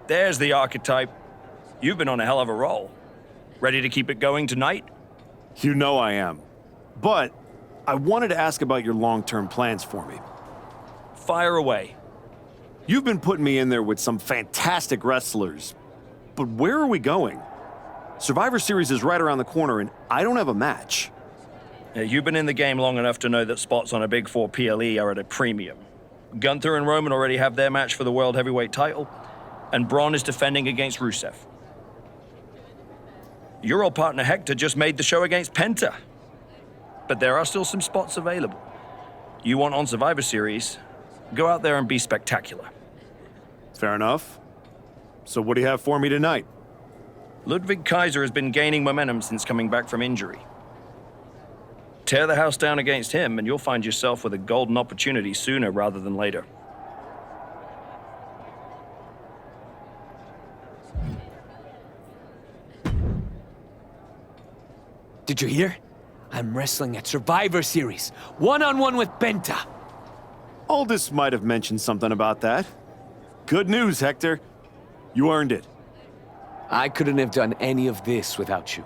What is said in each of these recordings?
There's the archetype. You've been on a hell of a roll. Ready to keep it going tonight? You know I am. But I wanted to ask about your long-term plans for me. Fire away. You've been putting me in there with some fantastic wrestlers, but where are we going? Survivor Series is right around the corner, and I don't have a match. You've been in the game long enough to know that spots on a Big Four PLE are at a premium. Gunther and Roman already have their match for the World Heavyweight title, and Braun is defending against Rusev. Your old partner Hector just made the show against Penta. But there are still some spots available. You want on Survivor Series, go out there and be spectacular. Fair enough. So what do you have for me tonight? Ludwig Kaiser has been gaining momentum since coming back from injury. Tear the house down against him and you'll find yourself with a golden opportunity sooner rather than later. Did you hear? I'm wrestling at Survivor Series, one-on-one with Penta. Aldis might have mentioned something about that. Good news, Hector. You earned it. I couldn't have done any of this without you.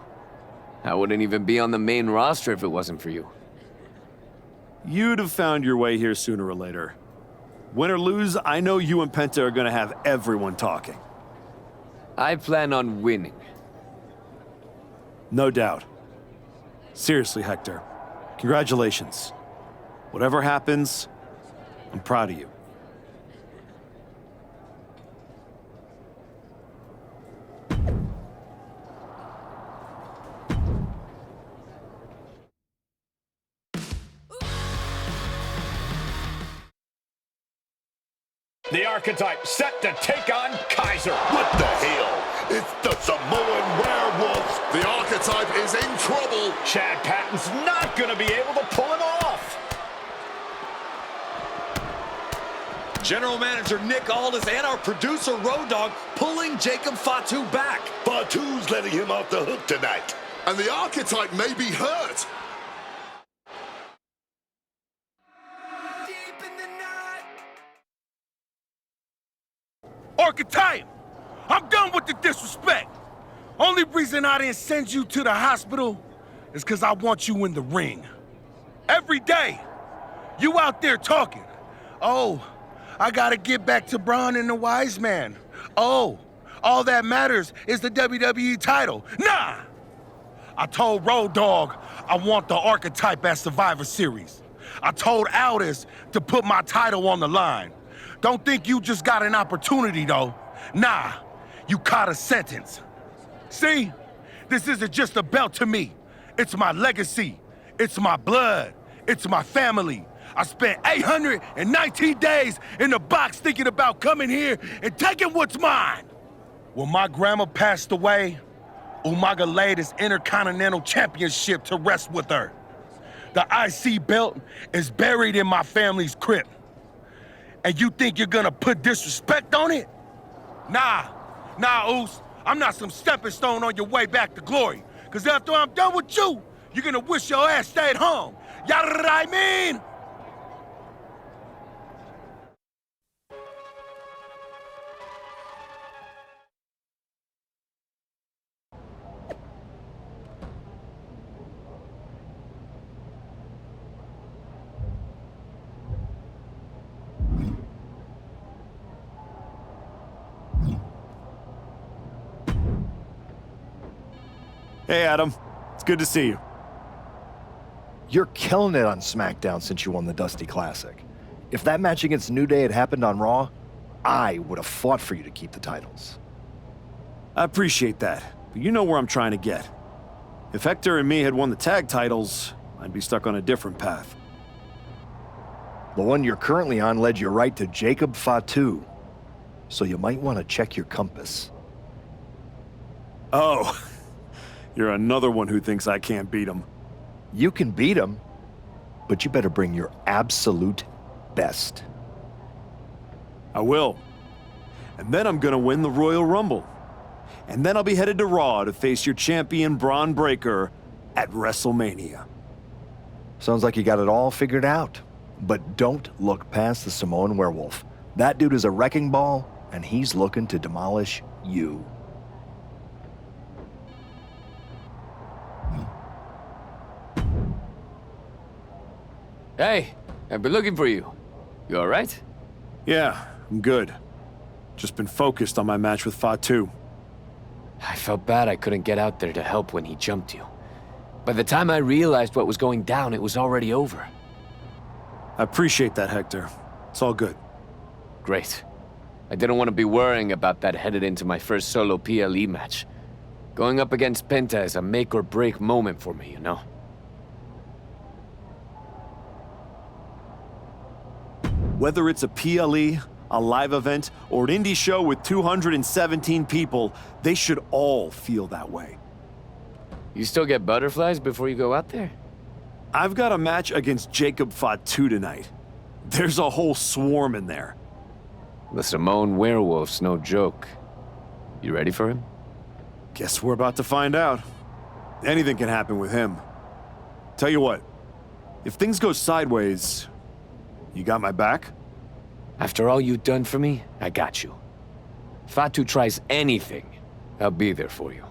I wouldn't even be on the main roster if it wasn't for you. You'd have found your way here sooner or later. Win or lose, I know you and Penta are gonna have everyone talking. I plan on winning. No doubt. Seriously, Hector. Congratulations. Whatever happens, I'm proud of you. The Archetype set to take on Kaiser. What the hell? It's the Samoan Werewolf. The Archetype is in trouble. Chad Patton's not going to be able to pull it off. General Manager Nick Aldis and our producer Road Dogg pulling Jacob Fatu back. Fatu's letting him off the hook tonight. And the Archetype may be hurt. Archetype! I'm done with the disrespect. Only reason I didn't send you to the hospital is because I want you in the ring. Every day, you out there talking. Oh, I gotta get back to Braun and the Wise Man. Oh, all that matters is the WWE title. Nah! I told Road Dogg I want the Archetype at Survivor Series. I told Aldis to put my title on the line. Don't think you just got an opportunity, though. Nah, you caught a sentence. See? This isn't just a belt to me. It's my legacy. It's my blood. It's my family. I spent 819 days in the box thinking about coming here and taking what's mine. When my grandma passed away, Umaga laid his Intercontinental Championship to rest with her. The IC belt is buried in my family's crypt. And you think you're gonna put disrespect on it? Nah, Oos. I'm not some stepping stone on your way back to glory. Cause after I'm done with you, you're gonna wish your ass stayed home. You know what I mean? Hey, Adam. It's good to see you. You're killing it on SmackDown since you won the Dusty Classic. If that match against New Day had happened on Raw, I would have fought for you to keep the titles. I appreciate that, but you know where I'm trying to get. If Hector and me had won the tag titles, I'd be stuck on a different path. The one you're currently on led you right to Jacob Fatu, so you might want to check your compass. Oh, you're another one who thinks I can't beat him. You can beat him, but you better bring your absolute best. I will. And then I'm gonna win the Royal Rumble. And then I'll be headed to Raw to face your champion Braun Breaker at WrestleMania. Sounds like you got it all figured out. But don't look past the Samoan Werewolf. That dude is a wrecking ball, and he's looking to demolish you. Hey, I've been looking for you. You all right? Yeah, I'm good. Just been focused on my match with Fatu. I felt bad I couldn't get out there to help when he jumped you. By the time I realized what was going down, it was already over. I appreciate that, Hector. It's all good. Great. I didn't want to be worrying about that headed into my first solo PLE match. Going up against Penta is a make-or-break moment for me, you know? Whether it's a PLE, a live event, or an indie show with 217 people, they should all feel that way. You still get butterflies before you go out there? I've got a match against Jacob Fatu tonight. There's a whole swarm in there. The Samoan werewolf's no joke. You ready for him? Guess we're about to find out. Anything can happen with him. Tell you what, if things go sideways, you got my back? After all you've done for me, I got you. Fatu tries anything, I'll be there for you.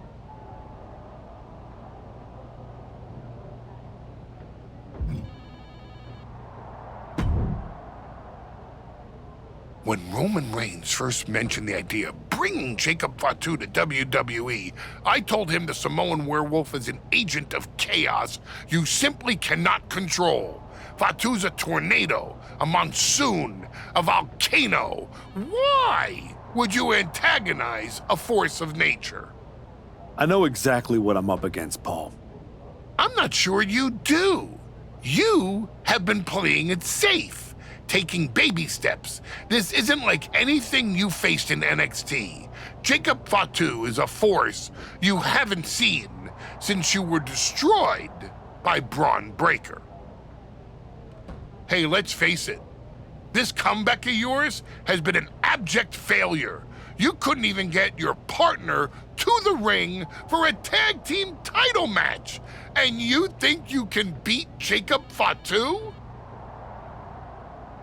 When Roman Reigns first mentioned the idea of bringing Jacob Fatu to WWE, I told him the Samoan werewolf is an agent of chaos you simply cannot control. Fatu's a tornado, a monsoon, a volcano. Why would you antagonize a force of nature? I know exactly what I'm up against, Paul. I'm not sure you do. You have been playing it safe, taking baby steps. This isn't like anything you faced in NXT. Jacob Fatu is a force you haven't seen since you were destroyed by Braun Breaker. Hey, let's face it. This comeback of yours has been an abject failure. You couldn't even get your partner to the ring for a tag team title match. And you think you can beat Jacob Fatu?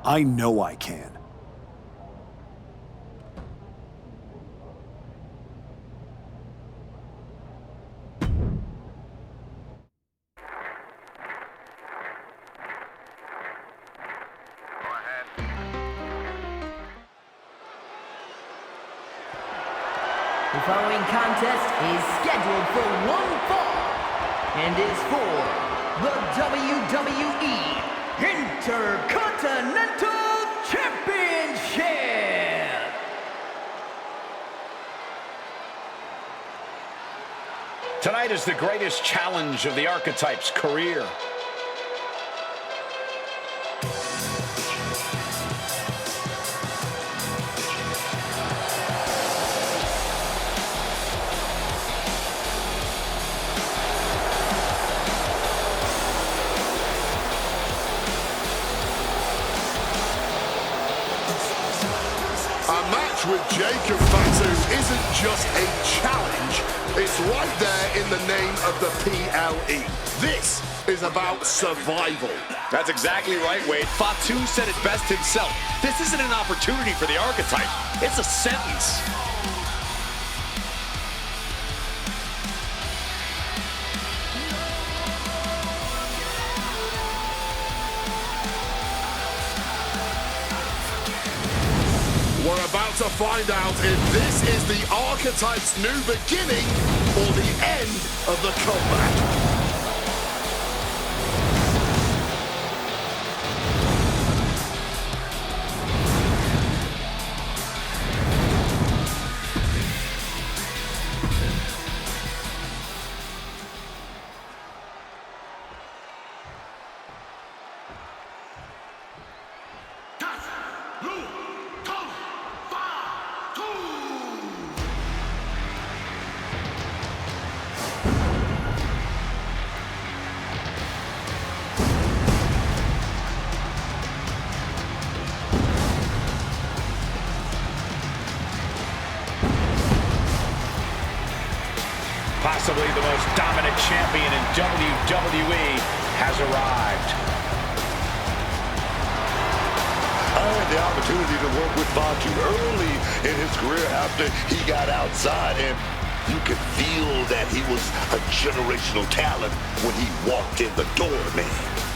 I know I can. The following contest is scheduled for one fall and is for the WWE Intercontinental Championship. Tonight is the greatest challenge of the Archetype's career. With Jacob Fatu isn't just a challenge, it's right there in the name of the PLE. This is about survival. That's exactly right, Wade. Fatu said it best himself. This isn't an opportunity for the Archetype. It's a sentence. We're about to find out if this is the Archetype's new beginning or the end of the comeback. Possibly the most dominant champion in WWE has arrived. The opportunity to work with Fatu early in his career after he got outside, and you could feel that he was a generational talent when he walked in the door, man.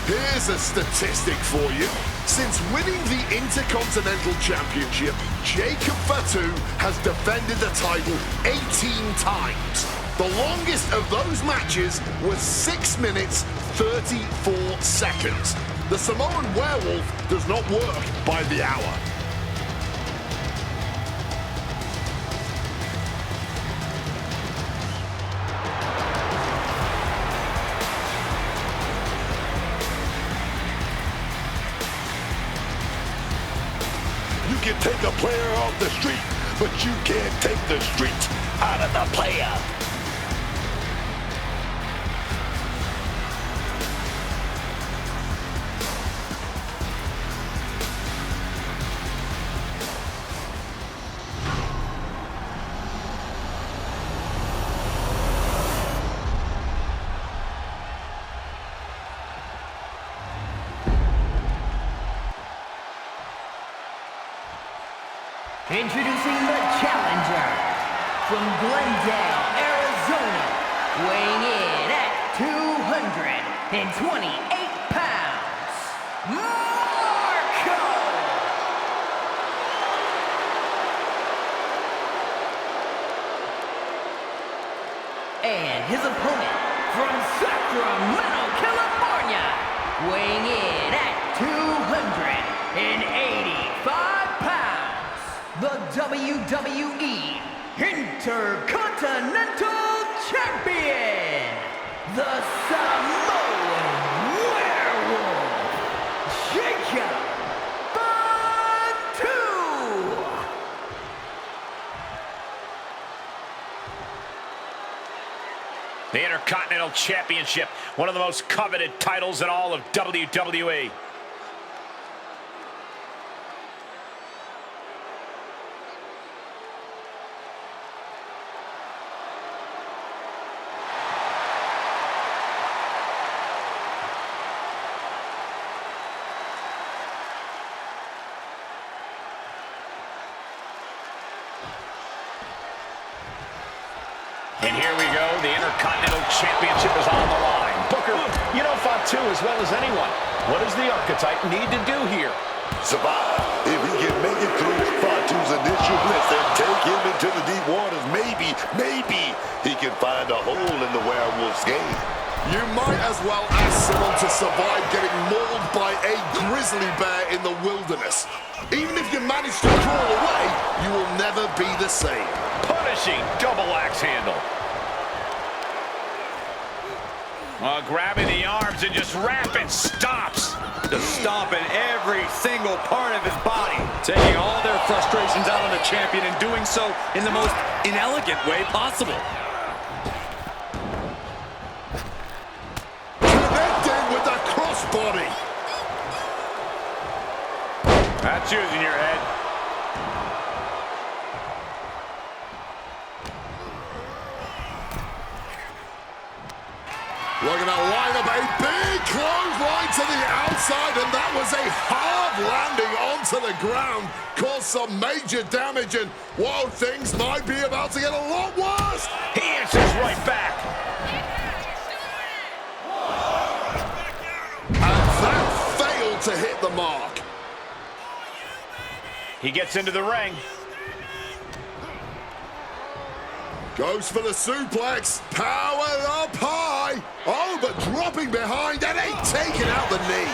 Here's a statistic for you. Since winning the Intercontinental Championship, Jacob Fatu has defended the title 18 times. The longest of those matches was 6 minutes, 34 seconds. The Samoan werewolf does not work by the hour. You can take a player off the street, but you can't take the street out of the player. Introducing the challenger from Glendale, Arizona, weighing in at 228 pounds, Marco! And his opponent from Sacramento, California, weighing in at 285 pounds. The WWE Intercontinental Champion, the Samoan Werewolf, Jacob Fatu. The Intercontinental Championship, one of the most coveted titles in all of WWE. And here we go, the Intercontinental Championship is on the line. Booker, you know Fatu as well as anyone. What does the Archetype need to do here? Survive. If he can make it through Fatu's initial blitz and take him into the deep waters, maybe he can find a hole in the Werewolf's game. You might as well ask someone to survive getting mauled by a grizzly bear in the wilderness. Even if you manage to crawl away, you will never be the same. Punishing double axe handle. Grabbing the arms and just rapid stops. Just stomping every single part of his body. Taking all their frustrations out on the champion and doing so in the most inelegant way possible. Connecting with the crossbody. That's using your head. We're going to line up a big clothesline to the outside, and that was a hard landing onto the ground. Caused some major damage, and whoa, things might be about to get a lot worse. He answers right back. And that failed to hit the mark. He gets into the ring. Goes for the suplex, powered up high. Oh, but dropping behind and taking out the knee.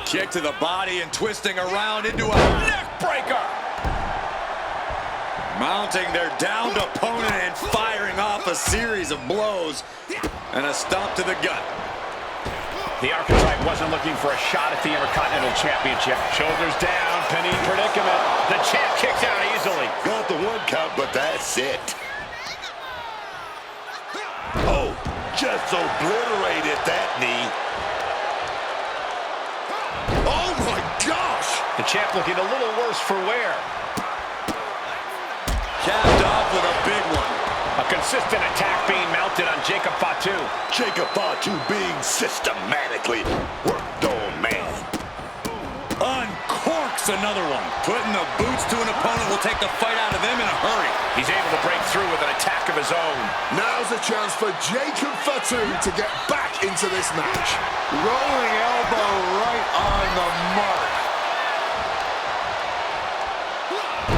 Kick to the body and twisting around into a neck breaker. Mounting their downed opponent and firing off a series of blows and a stomp to the gut. The Archetype wasn't looking for a shot at the Intercontinental Championship. Shoulders down, penny predicament. The champ kicks out easily. Got the one count, but that's it. Oh, just obliterated that knee. Oh my gosh! The champ looking a little worse for wear. Capped off with a big one. A consistent attack being mounted on Jacob Fatu. Jacob Fatu being systematically worked on, man. another one. Putting the boots to an opponent will take the fight out of them in a hurry. He's able to break through with an attack of his own. Now's a chance for Jacob Fatu to get back into this match. Rolling elbow right on the mark.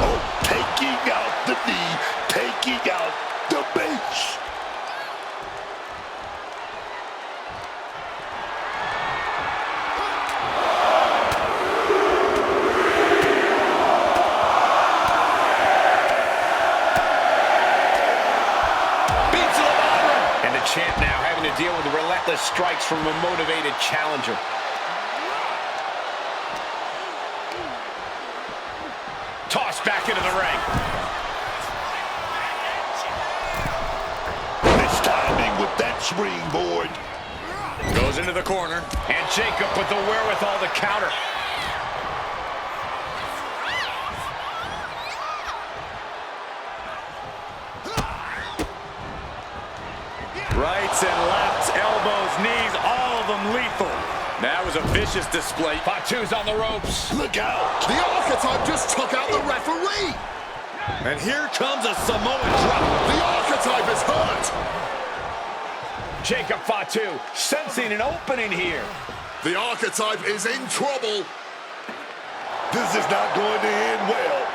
Oh, taking out the knee, taking out the base. Champ now having to deal with relentless strikes from a motivated challenger. Tossed back into the ring. This timing with that springboard. Goes into the corner. And Jacob with the wherewithal to counter. Rights and lefts, elbows, knees, all of them lethal. That was a vicious display. Fatu's on the ropes. Look out. The Archetype just took out the referee. And here comes a Samoan drop. The Archetype is hurt. Jacob Fatu sensing an opening here. The Archetype is in trouble. This is not going to end well.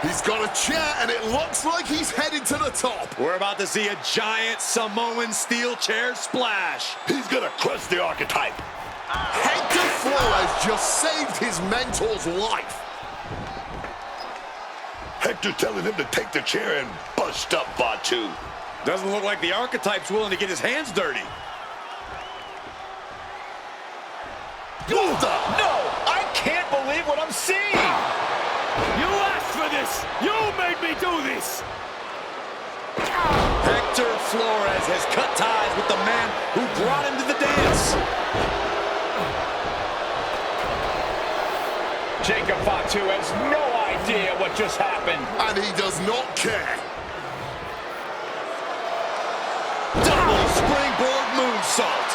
He's got a chair, and it looks like he's headed to the top. We're about to see a giant Samoan steel chair splash. He's going to crush the Archetype. Hector Flores just saved his mentor's life. Hector telling him to take the chair and bust up Fatu. Doesn't look like the Archetype's willing to get his hands dirty. Hold up. No, I can't believe what I'm seeing. You asked for this! You made me do this! Hector Flores has cut ties with the man who brought him to the dance. Jacob Fatu has no idea what just happened. And he does not care. Double springboard moonsault.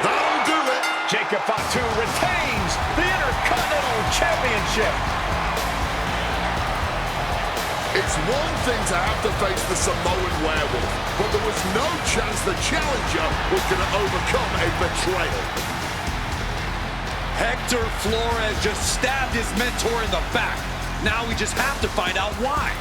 That'll do it. Jacob Fatu retains the Intercontinental Championship. It's one thing to have to face the Samoan werewolf, but there was no chance the challenger was going to overcome a betrayal. Hector Flores just stabbed his mentor in the back. Now we just have to find out why.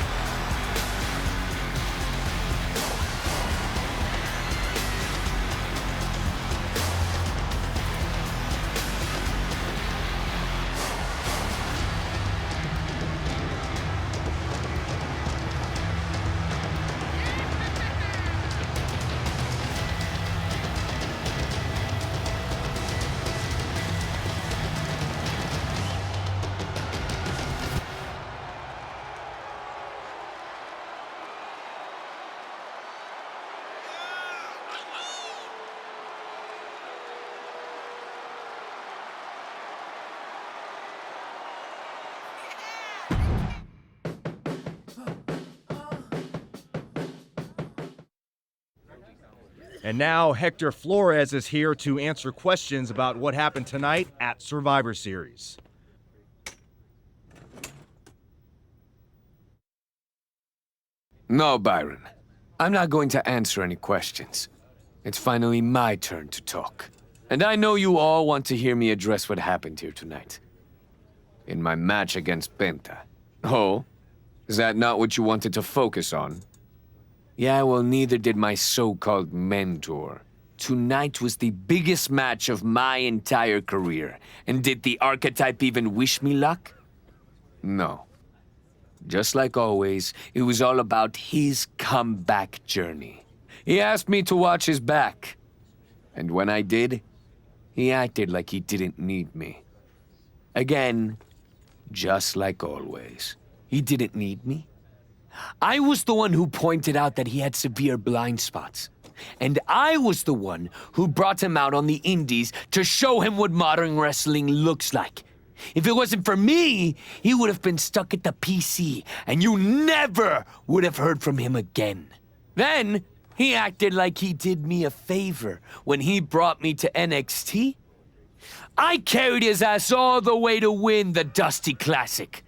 And now Hector Flores is here to answer questions about what happened tonight at Survivor Series. No, Byron. I'm not going to answer any questions. It's finally my turn to talk. And I know you all want to hear me address what happened here tonight. In my match against Penta. Oh? Is that not what you wanted to focus on? Yeah, well, neither did my so-called mentor. Tonight was the biggest match of my entire career. And did the Archetype even wish me luck? No. Just like always, it was all about his comeback journey. He asked me to watch his back. And when I did, he acted like he didn't need me. Again, just like always. He didn't need me. I was the one who pointed out that he had severe blind spots. And I was the one who brought him out on the indies to show him what modern wrestling looks like. If it wasn't for me, he would have been stuck at the PC, and you never would have heard from him again. Then, He acted like he did me a favor when he brought me to NXT. I carried his ass all the way to win the Dusty Classic.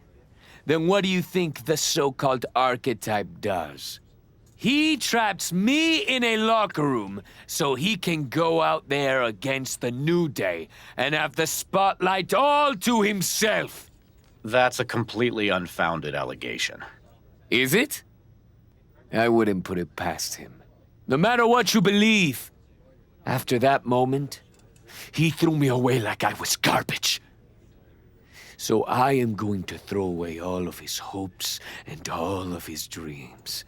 Then what do you think the so-called archetype does? He traps me in a locker room so he can go out there against the New Day and have the spotlight all to himself. That's a completely unfounded allegation. Is it? I wouldn't put it past him. No matter what you believe. After that moment, he threw me away like I was garbage. So I am going to throw away all of his hopes and all of his dreams.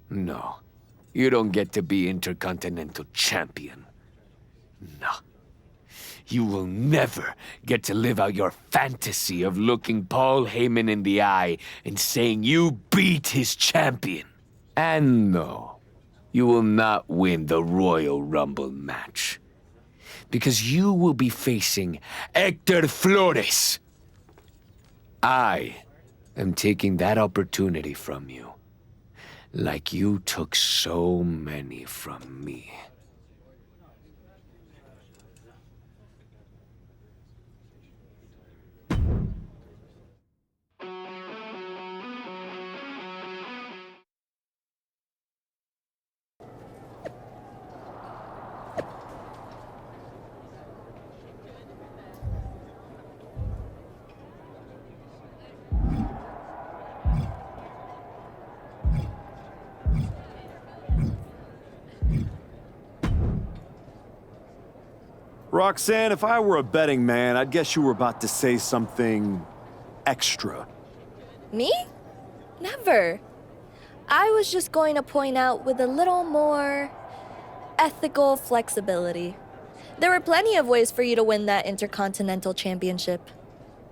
No, you don't get to be Intercontinental Champion. No. You will never get to live out your fantasy of looking Paul Heyman in the eye and saying you beat his champion. And no, you will not win the Royal Rumble match. Because you will be facing Hector Flores. I am taking that opportunity from you. Like you took so many from me. Roxanne, if I were a betting man, I'd guess you were about to say something extra. Me? Never. I was just going to point out with a little more ethical flexibility. There were plenty of ways for you to win that Intercontinental Championship.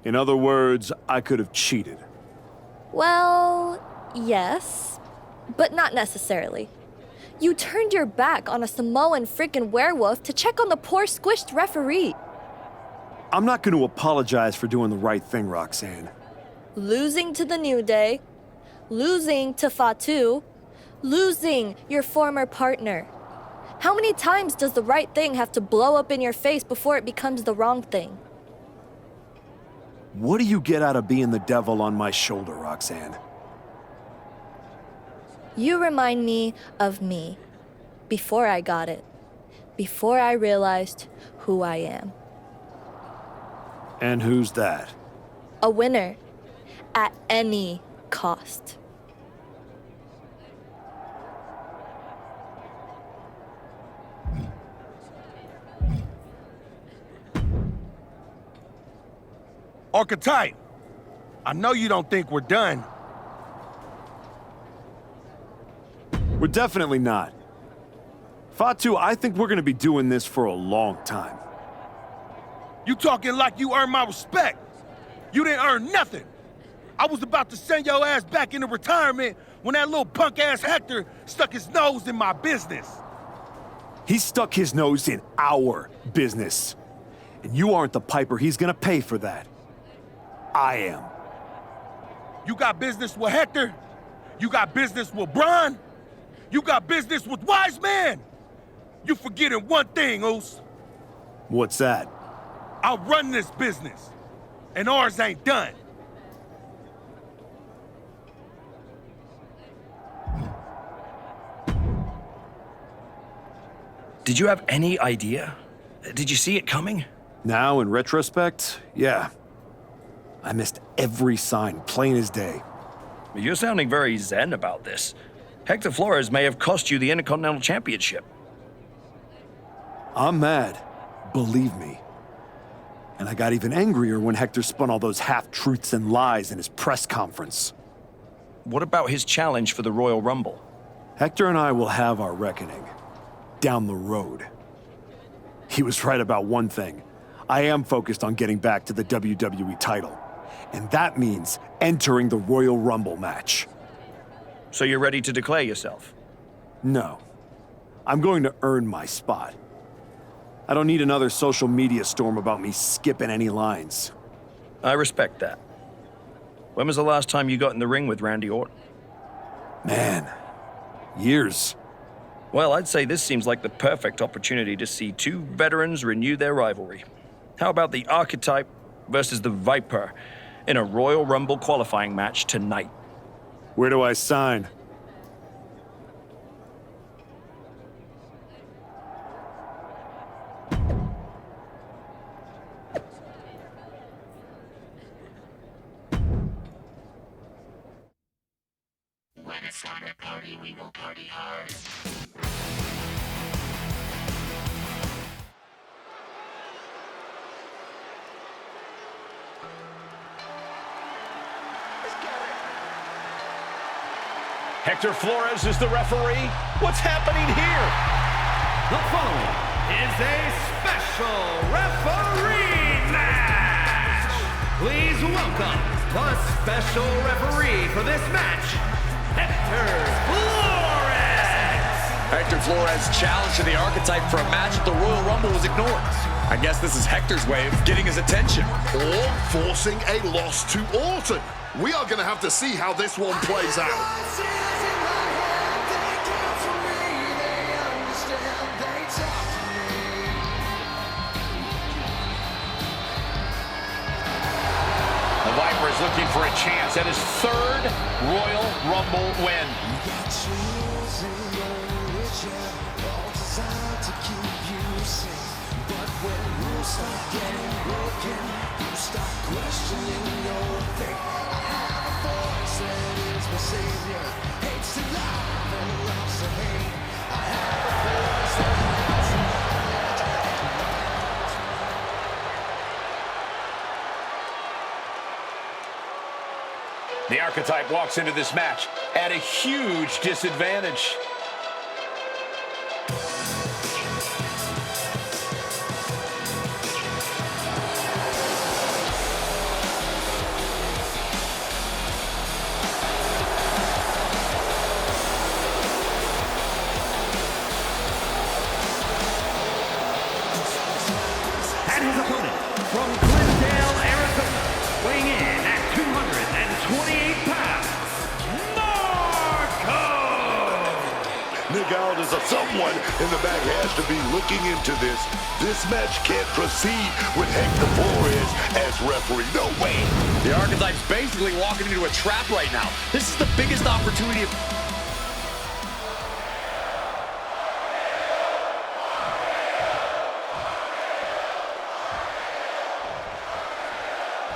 In other words, I could have cheated. Well, yes, but not necessarily. You turned your back on a Samoan freaking werewolf to check on the poor squished referee. I'm not going to apologize for doing the right thing, Roxanne. Losing to the New Day, losing to Fatu, losing your former partner. How many times does the right thing have to blow up in your face before it becomes the wrong thing? What do you get out of being the devil on my shoulder, Roxanne? You remind me of me, before I got it, before I realized who I am. And who's that? A winner, at any cost. Archetype, I know you don't think we're done. We're definitely not. Fatu, I think we're gonna be doing this for a long time. You talking like you earned my respect. You didn't earn nothing. I was about to send your ass back into retirement when that little punk-ass Hector stuck his nose in my business. He stuck his nose in our business. And you aren't the piper he's gonna pay for that. I am. You got business with Hector? You got business with Braun? You got business with Wise Man? You forgetting one thing, Oos. What's that? I run this business, and ours ain't done. Did you have any idea? Did you see it coming? Now, in retrospect, yeah. I missed every sign, plain as day. You're sounding very zen about this. Hector Flores may have cost you the Intercontinental Championship. I'm mad, believe me. And I got even angrier when Hector spun all those half-truths and lies in his press conference. What about his challenge for the Royal Rumble? Hector and I will have our reckoning. Down the road. He was right about one thing. I am focused on getting back to the WWE title. And that means entering the Royal Rumble match. So you're ready to declare yourself? No. I'm going to earn my spot. I don't need another social media storm about me skipping any lines. I respect that. When was the last time you got in the ring with Randy Orton? Man, years. Well, I'd say this seems like the perfect opportunity to see two veterans renew their rivalry. How about the Archetype versus the Viper in a Royal Rumble qualifying match tonight? Where do I sign? When it's time to party, we will party hard. Hector Flores is the referee. What's happening here? The following is a special referee match. Please welcome the special referee for this match, Hector Flores. Hector Flores' challenge to the Archetype for a match at the Royal Rumble was ignored. I guess this is Hector's way of getting his attention. Or forcing a loss to Orton. We are going to have to see how this one plays out. The Viper is looking for a chance at his third Royal Rumble win. The Archetype walks into this match at a huge disadvantage. And his opponent, from Glendale, Arizona, weighing in at 228 pounds, Marco! Nick Aldis, someone in the back has to be looking into this. This match can't proceed with Hector Flores as referee. No way. The Archetype's basically walking into a trap right now. This is the biggest opportunity of...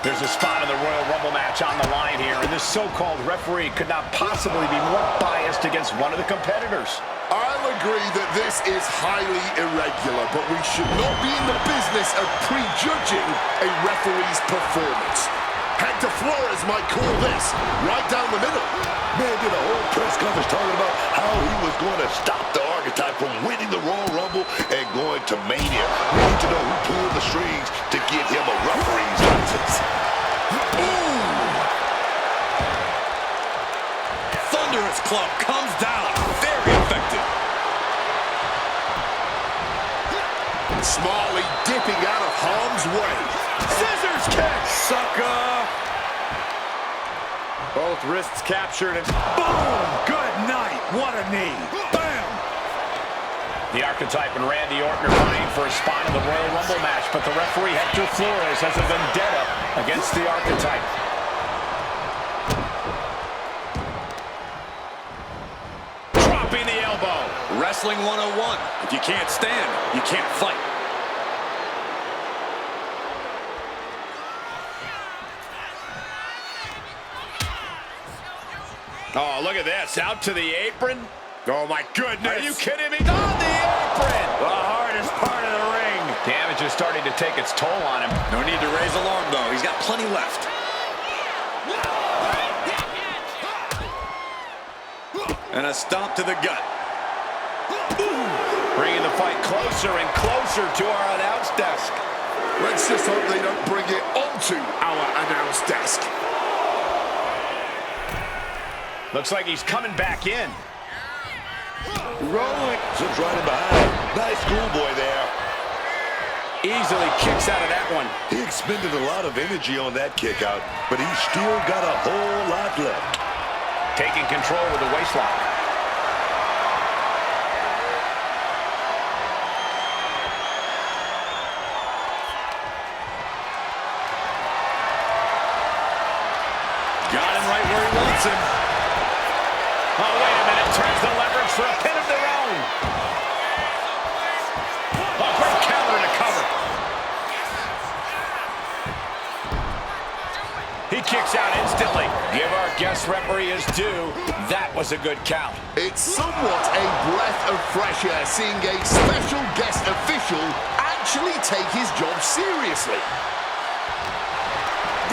There's a spot in the Royal Rumble match on the line here, and this so-called referee could not possibly be more biased against one of the competitors. I'll agree that this is highly irregular, but we should not be in the business of prejudging a referee's performance. Hector Flores might call this right down the middle. Man did a whole press conference talking about how he was going to stop the Archetype from winning the Royal Rumble and going to Mania. We need to know who pulled the strings to get him a referee's license. Thunderous Club comes down. Very effective. Smalley dipping out of harm's way. Scissors kick. Sucker. Both wrists captured and boom! Good night. What a knee. Bam! The Archetype and Randy Orton are vying for a spot in the Royal Rumble match, but the referee Hector Flores has a vendetta against the Archetype. Dropping the elbow. Wrestling 101. If you can't stand, you can't fight. Oh, look at this. Out to the apron. Oh, my goodness. Are you kidding me? On the apron. The hardest part of the ring. Damage is starting to take its toll on him. No need to raise alarm, though. He's got plenty left. And a stomp to the gut. Bringing the fight closer and closer to our announce desk. Let's just hope they don't bring it onto our announce desk. Looks like he's coming back in. Rolling. Zips right in behind. Nice schoolboy there. Easily kicks out of that one. He expended a lot of energy on that kick out, but he's still got a whole lot left. Taking control with the waistlock. guest referee is due. That was a good count. It's somewhat a breath of fresh air seeing a special guest official actually take his job seriously.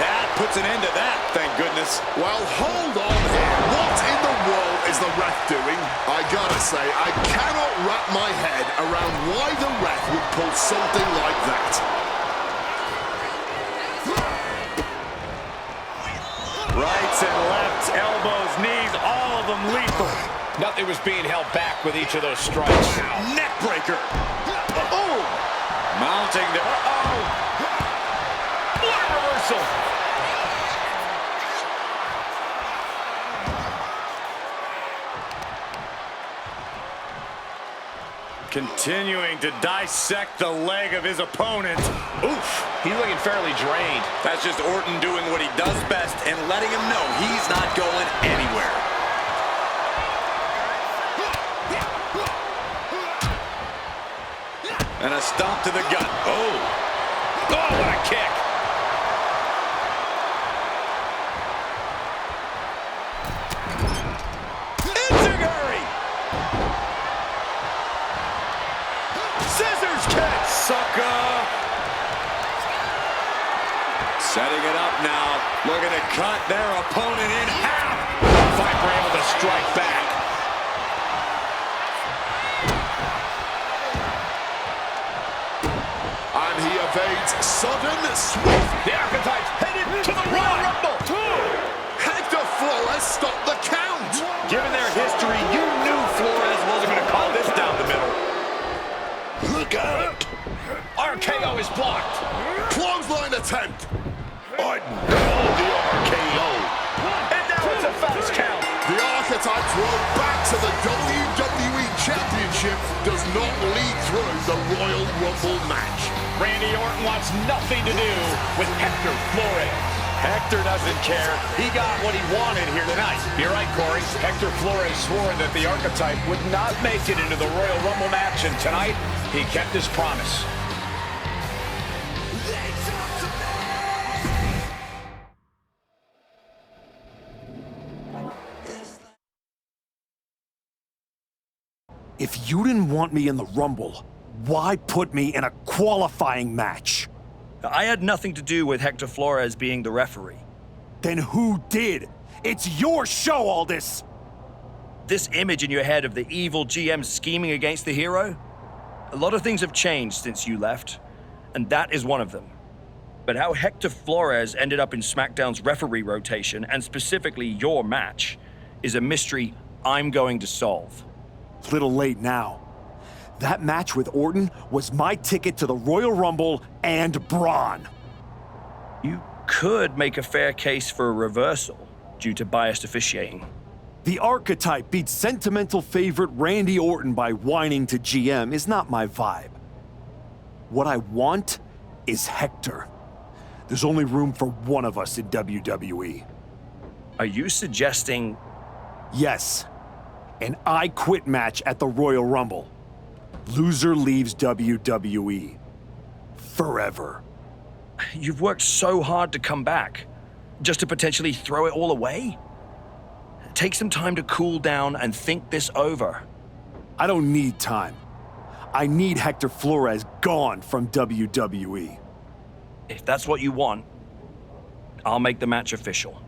That puts an end to that, thank goodness. Well, hold on here. What in the world is the ref doing? I gotta say, I cannot wrap my head around why the ref would pull something like that. Rights and lefts, elbows, knees, all of them lethal. Nothing was being held back with each of those strikes. Neck breaker. Oh! Mounting the... What a reversal! Continuing to dissect the leg of his opponent. Oof, he's looking fairly drained. That's just Orton doing what he does best and letting him know he's not going anywhere. And a stomp to the gut. Oh, what a kick. Enziguri. Scissors kick. Sucker. Setting it up now. Looking to cut their opponent in half. Viper able to strike back. And he evades sudden swift. The Archetypes headed to the Royal Rumble. Hector Flores stopped the count. Given their history, you knew Flores wasn't going to call this down the middle. Look out. RKO is blocked. Clothesline attempt. Orton. The RKO. And now it's a fast count. The Archetypes road back to the WWE Championship does not lead through the Royal Rumble match. Randy Orton wants nothing to do with Hector Flores. Hector doesn't care. He got what he wanted here tonight. You're right, Corey. Hector Flores swore that the Archetype would not make it into the Royal Rumble match, and tonight, he kept his promise. If you didn't want me in the Rumble, why put me in a qualifying match? I had nothing to do with Hector Flores being the referee. Then who did? It's your show, Aldis! This image in your head of the evil GM scheming against the hero? A lot of things have changed since you left, and that is one of them. But how Hector Flores ended up in SmackDown's referee rotation, and specifically your match, is a mystery I'm going to solve. Little late now. That match with Orton was my ticket to the Royal Rumble and Braun. You could make a fair case for a reversal due to biased officiating. The Archetype beat sentimental favorite Randy Orton by whining to GM is not my vibe. What I want is Hector. There's only room for one of us in WWE. Are you suggesting... Yes. An I Quit match at the Royal Rumble. Loser leaves WWE. Forever. You've worked so hard to come back, just to potentially throw it all away? Take some time to cool down and think this over. I don't need time. I need Hector Flores gone from WWE. If that's what you want, I'll make the match official.